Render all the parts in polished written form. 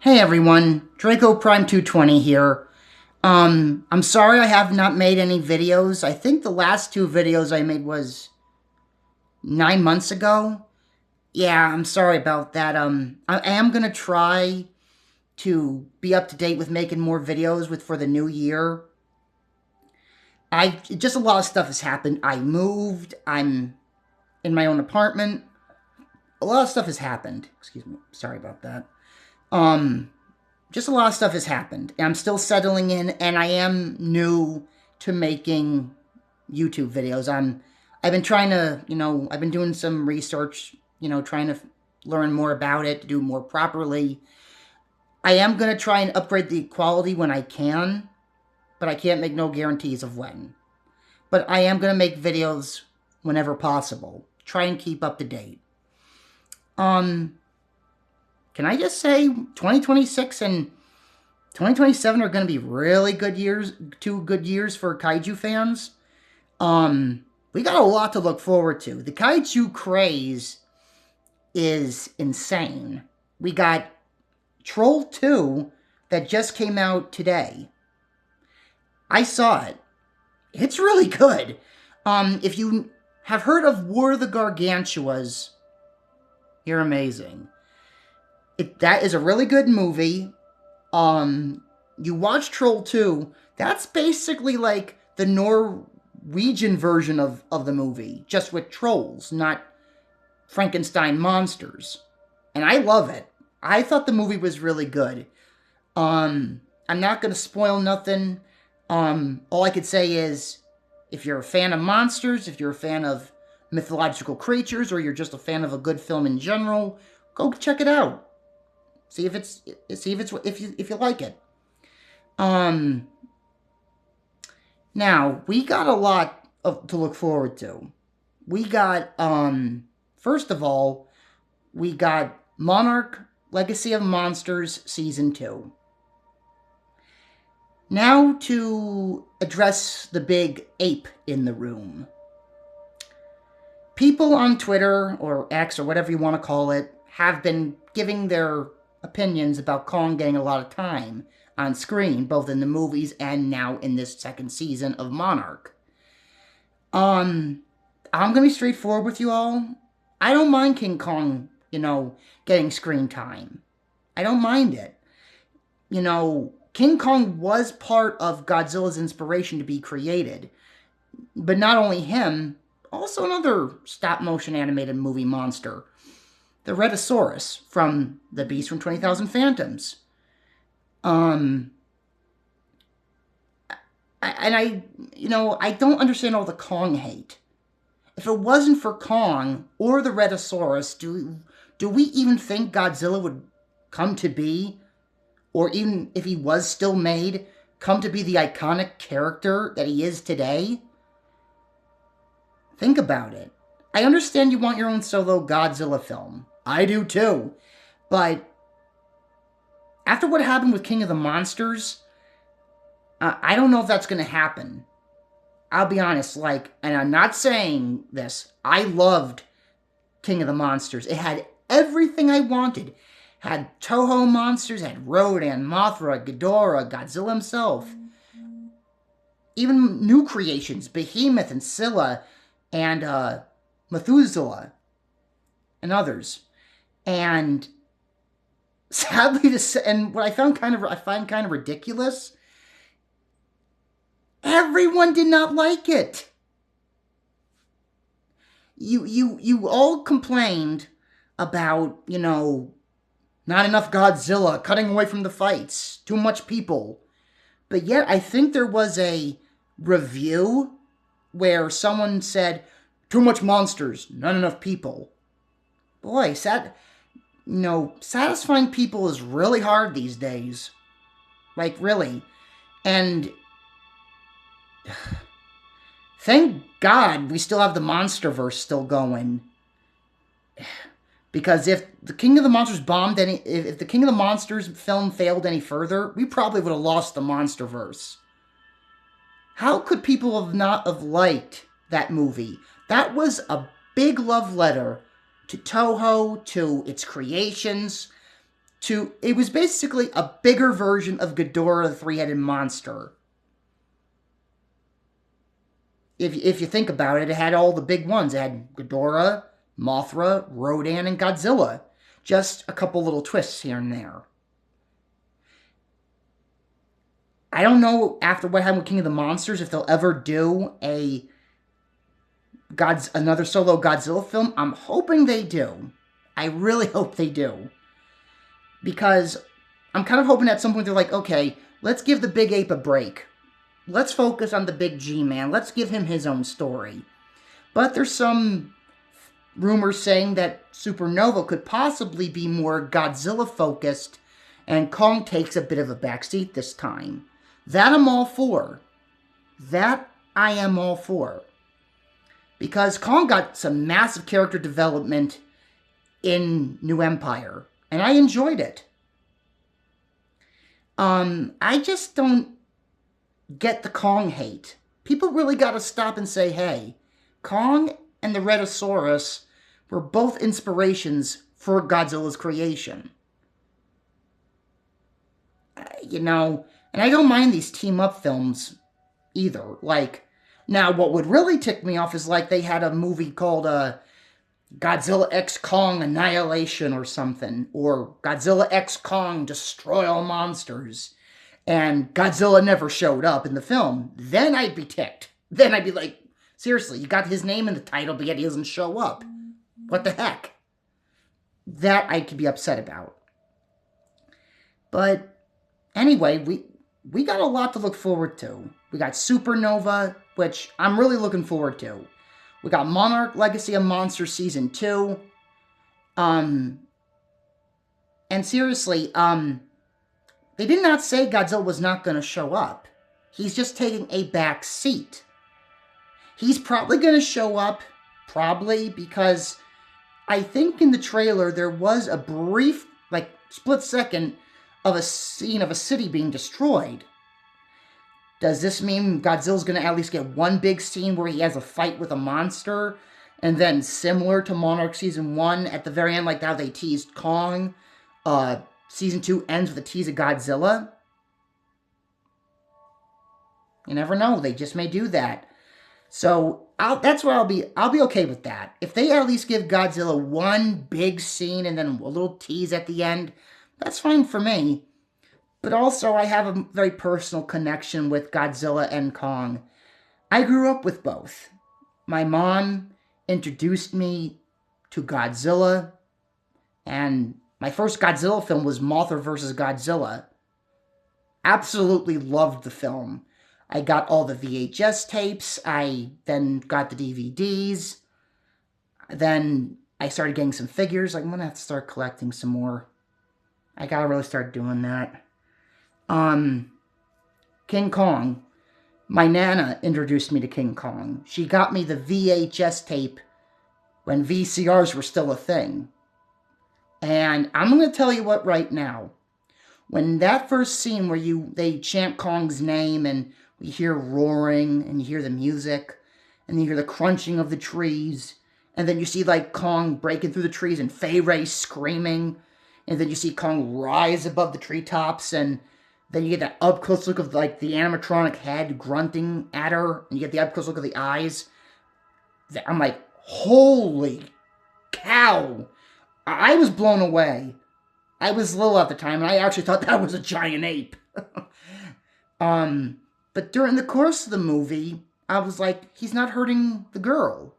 Hey everyone, Draco Prime 220 here. I'm sorry I have not made any videos. I think the last two videos I made was 9 months ago. Yeah, I'm sorry about that. I am gonna try to be up to date with making more videos for the new year. Just a lot of stuff has happened. I moved. I'm in my own apartment. A lot of stuff has happened. Excuse me. Sorry about that. Just a lot of stuff has happened. I'm still settling in, and I am new to making YouTube videos. I've been trying to, I've been doing some research, trying to learn more about it, to do more properly. I am going to try and upgrade the quality when I can, but I can't make no guarantees of when. But I am going to make videos whenever possible. Try and keep up to date. Can I just say 2026 and 2027 are going to be really good years, 2 good years for Kaiju fans? We got a lot to look forward to. The Kaiju craze is insane. We got Troll 2 that just came out today. I saw it. It's really good. If you have heard of War of the Gargantuas, you're amazing. That is a really good movie. You watch Troll 2, that's basically like the Norwegian version of the movie, just with trolls, not Frankenstein monsters. And I love it. I thought the movie was really good. I'm not going to spoil nothing. All I could say is, if you're a fan of monsters, if you're a fan of mythological creatures, or you're just a fan of a good film in general, go check it out. See if you like it. Now we got a lot to look forward to. We got first of all, we got Monarch: Legacy of Monsters Season 2. Now to address the big ape in the room. People on Twitter, or X, or whatever you want to call it, have been giving their opinions about Kong getting a lot of time on screen, both in the movies and now in this second season of Monarch. I'm going to be straightforward with you all. I don't mind King Kong, getting screen time. I don't mind it. King Kong was part of Godzilla's inspiration to be created. But not only him, also another stop-motion animated movie monster, the Rhedosaurus from The Beast from 20,000 Phantoms. I don't understand all the Kong hate. If it wasn't for Kong or the Rhedosaurus, do we even think Godzilla would come to be, or even if he was still made, come to be the iconic character that he is today? Think about it. I understand you want your own solo Godzilla film. I do too. But after what happened with King of the Monsters, I don't know if that's going to happen. I'll be honest, and I'm not saying this, I loved King of the Monsters. It had everything I wanted. Had Toho monsters, had Rodan, Mothra, Ghidorah, Godzilla himself. Even new creations, Behemoth and Scylla, and Methuselah, and others. And sadly, and what I find kind of ridiculous, everyone did not like it. You all complained about, not enough Godzilla, cutting away from the fights, too much people. But yet, I think there was a review where someone said, too much monsters, not enough people. Boy, satisfying people is really hard these days. Really. And thank God we still have the MonsterVerse still going. Because if the King of the Monsters if the King of the Monsters film failed any further, we probably would have lost the MonsterVerse. How could people not have liked that movie? That was a big love letter to Toho, to its creations, It was basically a bigger version of Ghidorah the Three-Headed Monster. If you think about it, it had all the big ones. It had Ghidorah, Mothra, Rodan, and Godzilla. Just a couple little twists here and there. I don't know, after what happened with King of the Monsters, if they'll ever do another solo Godzilla film. I'm hoping they do. I really hope they do. Because I'm kind of hoping at some point they're like, okay, let's give the big ape a break. Let's focus on the big G-Man. Let's give him his own story. But there's some rumors saying that Supernova could possibly be more Godzilla-focused, and Kong takes a bit of a backseat this time. That I'm all for. That I am all for. Because Kong got some massive character development in New Empire, and I enjoyed it. I just don't get the Kong hate. People really got to stop and say, hey, Kong and the Rhedosaurus were both inspirations for Godzilla's creation. And I don't mind these team-up films either. Like, now what would really tick me off is like they had a movie called Godzilla X Kong Annihilation or something, or Godzilla X Kong Destroy All Monsters, and Godzilla never showed up in the film. Then I'd be ticked. Then I'd be like, seriously, you got his name in the title, but yet he doesn't show up. What the heck? That I could be upset about. But anyway, we got a lot to look forward to. We got Supernova, which I'm really looking forward to. We got Monarch Legacy of Monsters Season 2. And seriously, they did not say Godzilla was not going to show up. He's just taking a back seat. He's probably going to show up, because I think in the trailer there was a brief, split second of a scene of a city being destroyed. Does this mean Godzilla's going to at least get one big scene where he has a fight with a monster, and then similar to Monarch Season 1, at the very end, like how they teased Kong, Season 2 ends with a tease of Godzilla? You never know. They just may do that. So that's where I'll be okay with that. If they at least give Godzilla one big scene and then a little tease at the end, that's fine for me. But also, I have a very personal connection with Godzilla and Kong. I grew up with both. My mom introduced me to Godzilla, and my first Godzilla film was Mothra vs. Godzilla. Absolutely loved the film. I got all the VHS tapes. I then got the DVDs. Then I started getting some figures. I'm going to have to start collecting some more. I got to really start doing that. King Kong. My Nana introduced me to King Kong. She got me the VHS tape when VCRs were still a thing. And I'm going to tell you what right now. When that first scene where they chant Kong's name and we hear roaring and you hear the music and you hear the crunching of the trees, and then you see Kong breaking through the trees and Fay Ray screaming, and then you see Kong rise above the treetops, and then you get that up-close look of, the animatronic head grunting at her, and you get the up-close look of the eyes. I'm like, holy cow! I was blown away. I was little at the time, and I actually thought that was a giant ape. But during the course of the movie, I was like, he's not hurting the girl.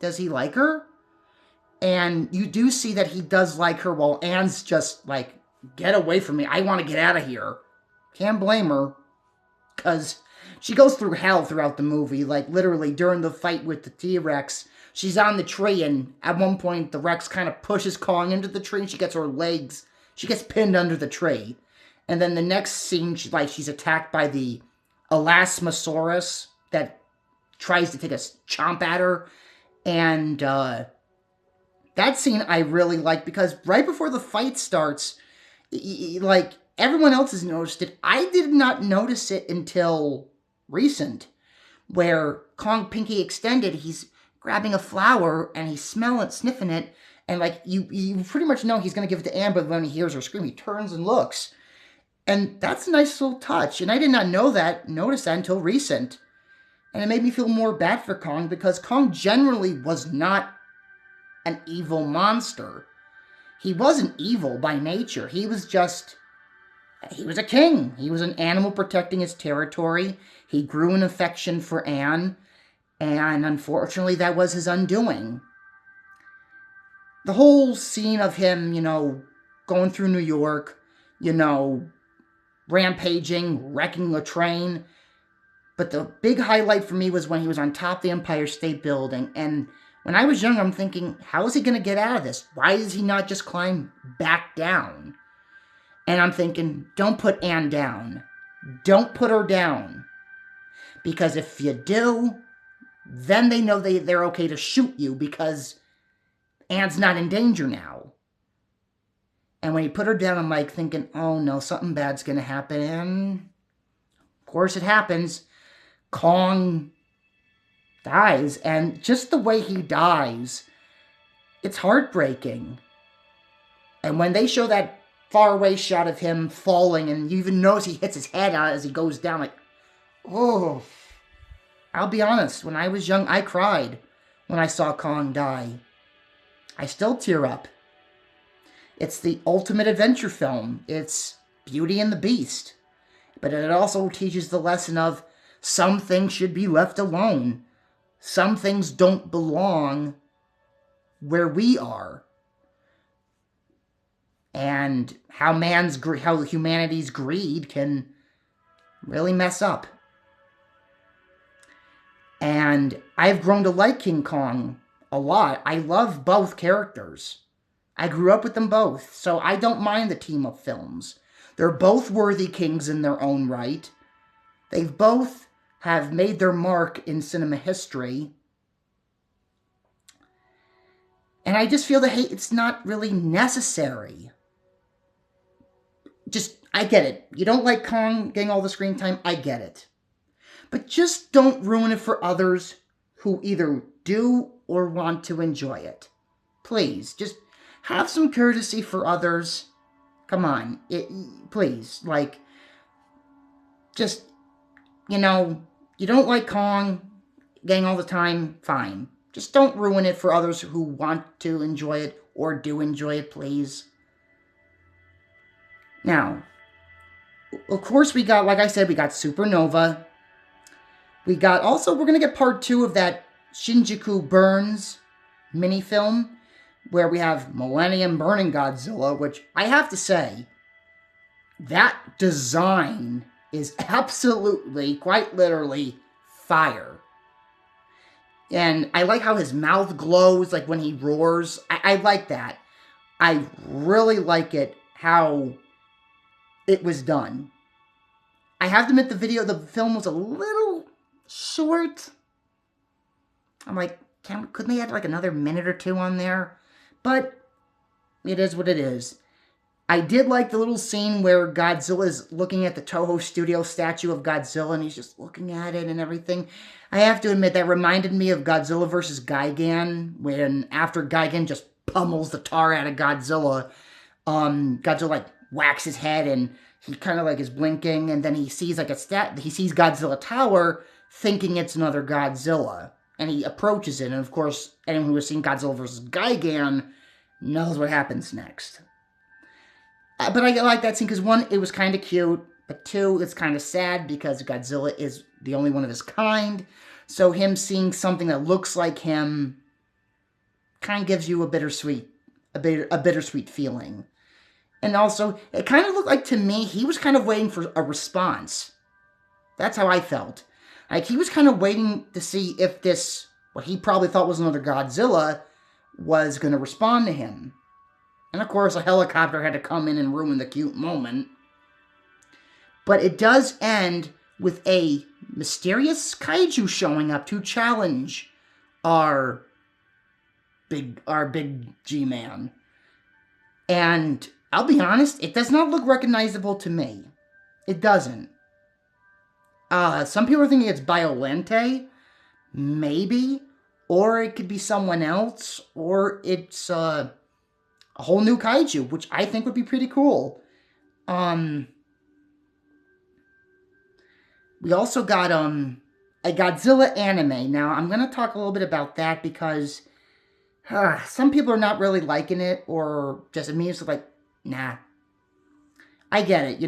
Does he like her? And you do see that he does like her, while Anne's just like, get away from me. I want to get out of here. Can't blame her. Because she goes through hell throughout the movie. Literally, during the fight with the T-Rex, she's on the tree, and at one point, the Rex kind of pushes Kong into the tree, and she gets pinned under the tree. And then the next scene, she's attacked by the Elasmosaurus that tries to take a chomp at her. And that scene I really like, because right before the fight starts, everyone else has noticed it. I did not notice it until recent, where Kong Pinky Extended, he's grabbing a flower and he's sniffing it, And, like, you pretty much know he's going to give it to Anne, but when he hears her scream, he turns and looks. And that's a nice little touch. And I did not notice that until recent. And it made me feel more bad for Kong, because Kong generally was not an evil monster. He wasn't evil by nature. He was a king. He was an animal protecting his territory. He grew an affection for Anne, and unfortunately that was his undoing. The whole scene of him, going through New York, rampaging, wrecking a train. But the big highlight for me was when he was on top of the Empire State Building. And when I was young, I'm thinking, how is he going to get out of this? Why does he not just climb back down? And I'm thinking, don't put Anne down. Don't put her down. Because if you do, then they know they're okay to shoot you, because Anne's not in danger now. And when he put her down, I'm like thinking, oh no, something bad's going to happen. And of course it happens. Kong dies, and just the way he dies, it's heartbreaking. And when they show that faraway shot of him falling, and you even notice he hits his head out as he goes down, like, oh. I'll be honest, when I was young, I cried when I saw Kong die. I still tear up. It's the ultimate adventure film. It's Beauty and the Beast. But it also teaches the lesson of some things should be left alone. Some things don't belong where we are. And how humanity's greed can really mess up. And I've grown to like King Kong a lot. I love both characters. I grew up with them both, so I don't mind the team-up films. They're both worthy kings in their own right. They've both have made their mark in cinema history. And I just feel that, it's not really necessary. I get it. You don't like Kong getting all the screen time, I get it. But just don't ruin it for others who either do or want to enjoy it. Please, just have some courtesy for others. Come on, please, you don't like Kong getting all the time, fine. Just don't ruin it for others who want to enjoy it or do enjoy it, please. Now, of course we got, like I said, we got Supernova. We're going to get part 2 of that Shinjuku Burns mini-film, where we have Millennium Burning Godzilla, which I have to say, that design is absolutely, quite literally, fire. And I like how his mouth glows, like when he roars. I like that. I really like it, how it was done. I have to admit the film was a little short. I'm like, couldn't they add like another minute or 2 on there? But it is what it is. I did like the little scene where Godzilla is looking at the Toho Studio statue of Godzilla, and he's just looking at it and everything. I have to admit, that reminded me of Godzilla vs. Gigan, when after Gigan just pummels the tar out of Godzilla, Godzilla whacks his head, and he kind of is blinking, and then he sees he sees Godzilla Tower, thinking it's another Godzilla. And he approaches it, and of course, anyone who has seen Godzilla vs. Gigan knows what happens next. But I like that scene because, 1, it was kind of cute, but 2, it's kind of sad because Godzilla is the only one of his kind. So him seeing something that looks like him kind of gives you a bittersweet feeling. And also, it kind of looked like, to me, he was kind of waiting for a response. That's how I felt. He was kind of waiting to see if this, what he probably thought was another Godzilla, was going to respond to him. And of course, a helicopter had to come in and ruin the cute moment. But it does end with a mysterious kaiju showing up to challenge our big G-Man. And I'll be honest, it does not look recognizable to me. It doesn't. Some people are thinking it's Biolente, maybe, or it could be someone else, or it's a whole new kaiju, which I think would be pretty cool. We also got a Godzilla anime. Now, I'm going to talk a little bit about that because some people are not really liking it, or just immediately like, nah. I get it,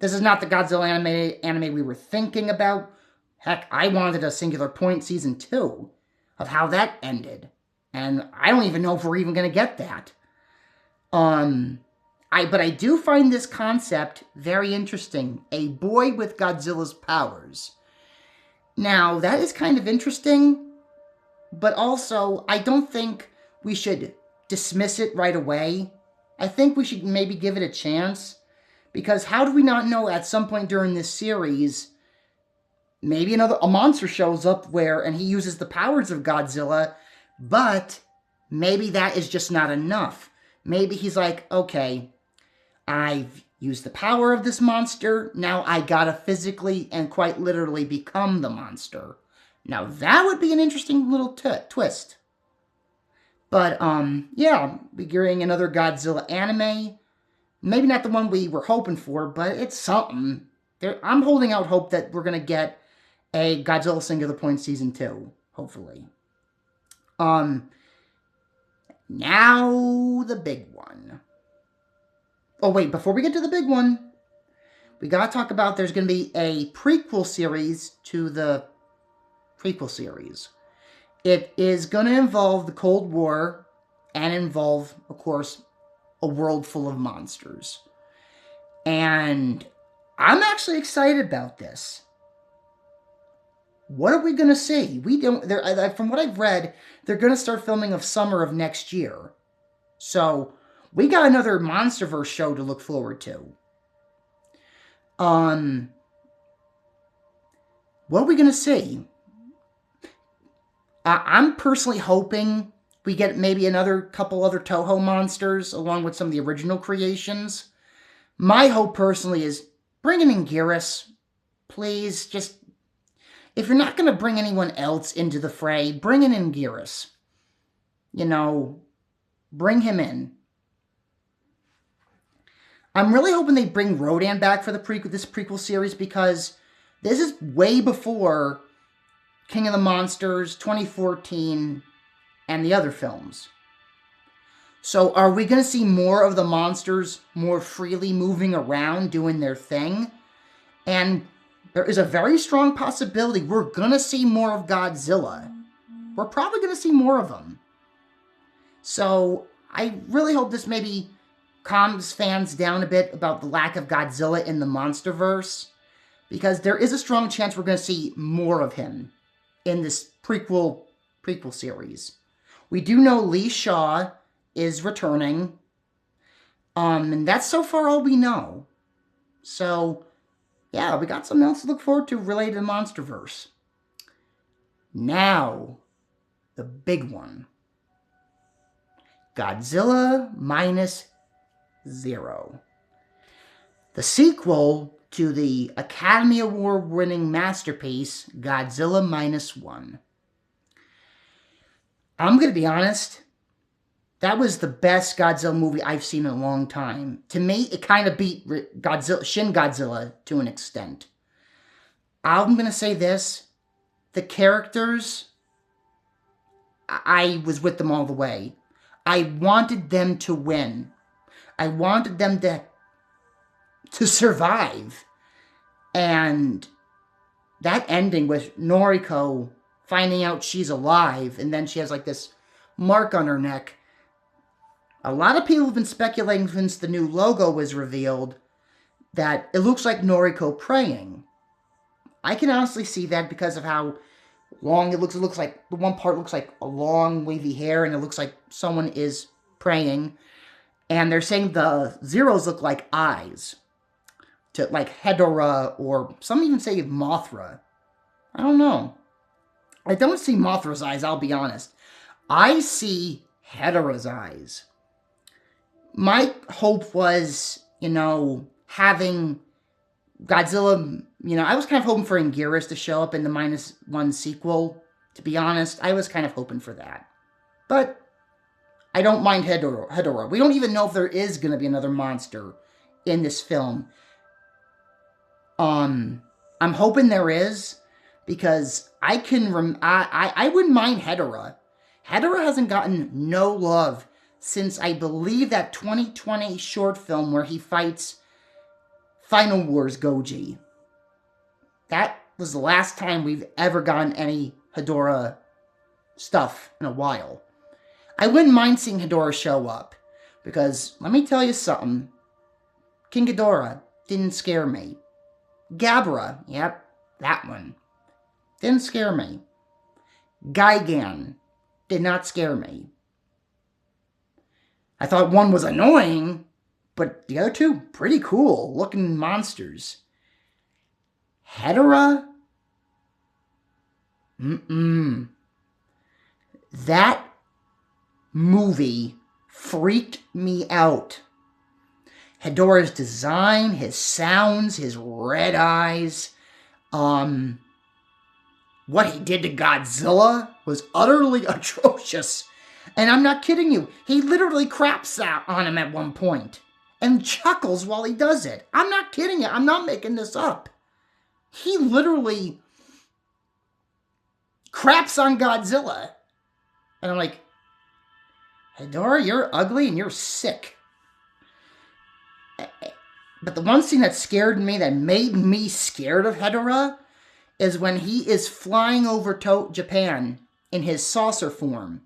this is not the Godzilla anime we were thinking about. Heck, I wanted a Singular Point Season 2 of how that ended. And I don't even know if we're even going to get that. But I do find this concept very interesting. A boy with Godzilla's powers. Now, that is kind of interesting, but also, I don't think we should dismiss it right away. I think we should maybe give it a chance, because how do we not know at some point during this series, maybe a monster shows up and he uses the powers of Godzilla, but maybe that is just not enough. Maybe he's like, okay, I've used the power of this monster, now I gotta physically and quite literally become the monster. Now that would be an interesting little twist. But, yeah, we're getting another Godzilla anime. Maybe not the one we were hoping for, but it's something. I'm holding out hope that we're gonna get a Godzilla Singular Point Season 2, hopefully. Now the big one. Oh, wait, before we get to the big one, we gotta talk about there's gonna be a prequel series to the prequel series. It is gonna involve the Cold War and involve, of course, a world full of monsters. And I'm actually excited about this. What are we gonna see? From what I've read, they're gonna start filming of summer of next year. So we got another MonsterVerse show to look forward to. What are we gonna see? I'm personally hoping we get maybe couple other Toho monsters along with some of the original creations. My hope personally is bring in Anguirus. Please, just, if you're not going to bring anyone else into the fray, bring in Anguirus. Bring him in. I'm really hoping they bring Rodan back for this prequel series, because this is way before King of the Monsters, 2014, and the other films. So are we going to see more of the monsters more freely moving around, doing their thing? And there is a very strong possibility we're going to see more of Godzilla. We're probably going to see more of them. So I really hope this maybe calms fans down a bit about the lack of Godzilla in the MonsterVerse, because there is a strong chance we're going to see more of him in this prequel series. We do know Lee Shaw is returning, and that's so far all we know. So, yeah, we got something else to look forward to related to MonsterVerse. Now, the big one. Godzilla Minus Zero. The sequel to the Academy Award-winning masterpiece, Godzilla Minus One. I'm going to be honest, that was the best Godzilla movie I've seen in a long time. To me, it kind of beat Shin Godzilla to an extent. I'm going to say this, the characters, I was with them all the way. I wanted them to win. I wanted them to survive. And that ending with Noriko finding out she's alive, and then she has like this mark on her neck. A lot of people have been speculating since the new logo was revealed that it looks like Noriko praying. I can honestly see that because of how long it looks. It looks like, the one part looks like a long wavy hair, and it looks like someone is praying. And they're saying the zeros look like eyes. To like Hedorah, or some even say Mothra. I don't know. I don't see Mothra's eyes, I'll be honest. I see Hedorah's eyes. My hope was, having Godzilla, I was kind of hoping for Anguirus to show up in the -1 sequel, to be honest. I was kind of hoping for that. But I don't mind Hedorah. We don't even know if there is going to be another monster in this film. I'm hoping there is, because I wouldn't mind Hedorah. Hedorah hasn't gotten no love since, I believe, that 2020 short film where he fights Final Wars Goji. That was the last time we've ever gotten any Hedorah stuff in a while. I wouldn't mind seeing Hedorah show up, because let me tell you something. King Ghidorah didn't scare me. Gabra, yep, that one, didn't scare me. Gigan did not scare me. I thought one was annoying, but the other two, pretty cool looking monsters. Hedorah? That movie freaked me out. Hedorah's design, his sounds, his red eyes, what he did to Godzilla was utterly atrocious. And I'm not kidding you. He literally craps out on him at one point and chuckles while he does it. I'm not kidding you. I'm not making this up. He literally craps on Godzilla. And I'm like, Hedorah, you're ugly and you're sick. But the one scene that scared me, that made me scared of Hedorah, is when he is flying over Japan in his saucer form.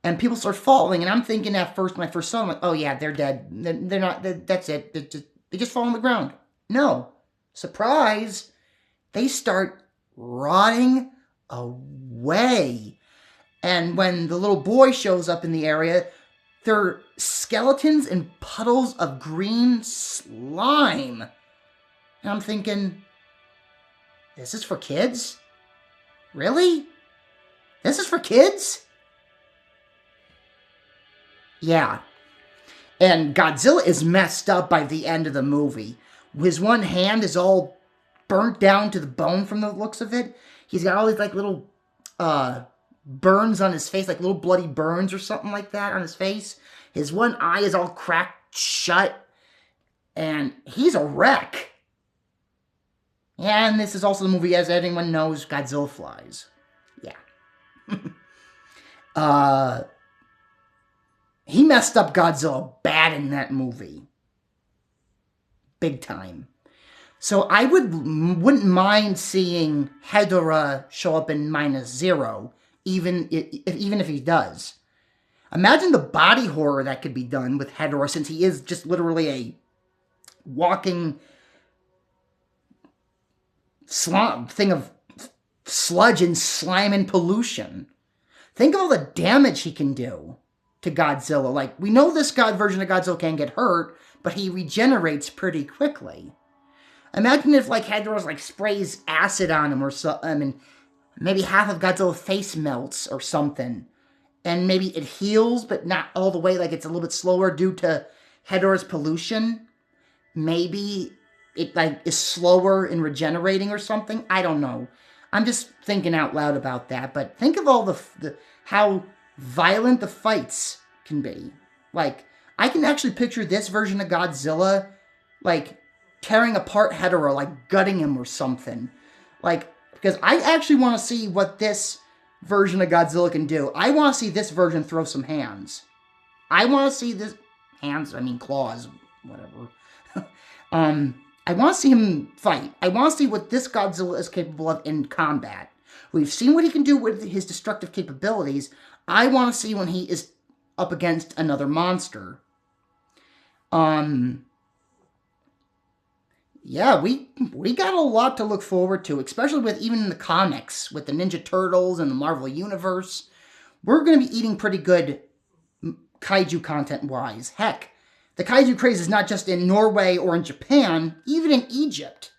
And people start falling, and I'm thinking at first, when I first saw them, like, oh yeah, they're dead. They're not, that's it. They just fall on the ground. No. Surprise. They start rotting away. And when the little boy shows up in the area, they're skeletons and puddles of green slime. And I'm thinking, this is for kids? Really? This is for kids? Yeah. And Godzilla is messed up by the end of the movie. His one hand is all burnt down to the bone from the looks of it. He's got all these like little burns on his face, like little bloody burns or something like that on his face. His one eye is all cracked shut. And he's a wreck. Yeah, and this is also the movie, as anyone knows, Godzilla flies. Yeah. He messed up Godzilla bad in that movie. Big time. So I wouldn't mind seeing Hedorah show up in -0, even if he does. Imagine the body horror that could be done with Hedorah, since he is just literally a walking thing of sludge and slime and pollution. Think of all the damage he can do to Godzilla. Like, we know this version of Godzilla can get hurt, but he regenerates pretty quickly. Imagine if, like, Hedorah, like, sprays acid on him or something, and maybe half of Godzilla's face melts or something. And maybe it heals, but not all the way, like, it's a little bit slower due to Hedorah's pollution. Maybe it, like, is slower in regenerating or something. I don't know. I'm just thinking out loud about that. But think of all the how violent the fights can be. Like, I can actually picture this version of Godzilla, like, tearing apart Hedorah, like, gutting him or something. Like, because I actually want to see what this version of Godzilla can do. I want to see this version throw some hands. I want to see this... claws, whatever. I want to see him fight. I want to see what this Godzilla is capable of in combat. We've seen what he can do with his destructive capabilities. I want to see when he is up against another monster. Yeah, we got a lot to look forward to, especially with even the comics, with the Ninja Turtles and the Marvel Universe. We're going to be eating pretty good kaiju content-wise. Heck, the kaiju craze is not just in Norway or in Japan, even in Egypt.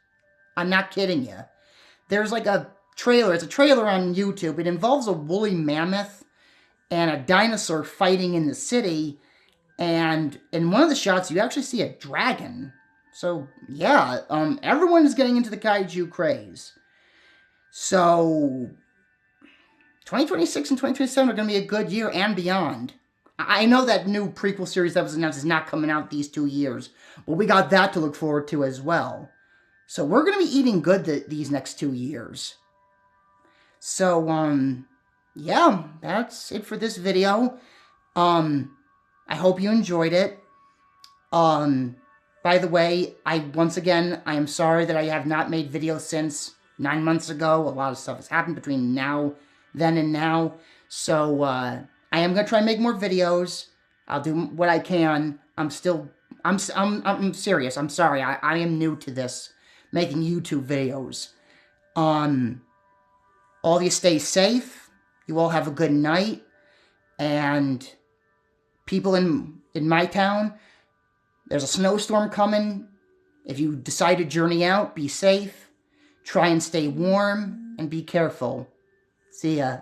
I'm not kidding you. There's like a trailer. It's a trailer on YouTube. It involves a woolly mammoth and a dinosaur fighting in the city. And in one of the shots, you actually see a dragon. So, yeah, everyone's getting into the kaiju craze. So, 2026 and 2027 are going to be a good year and beyond. I know that new prequel series that was announced is not coming out these 2 years, but we got that to look forward to as well. So we're going to be eating good these next 2 years. So, yeah, that's it for this video. I hope you enjoyed it. By the way, once again, I am sorry that I have not made videos since 9 months ago. A lot of stuff has happened between then and now. So, I am going to try and make more videos. I'll do what I can. I'm serious. I'm sorry. I am new to this, making YouTube videos. All of you stay safe. You all have a good night. And people in my town, there's a snowstorm coming. If you decide to journey out, be safe. Try and stay warm and be careful. See ya.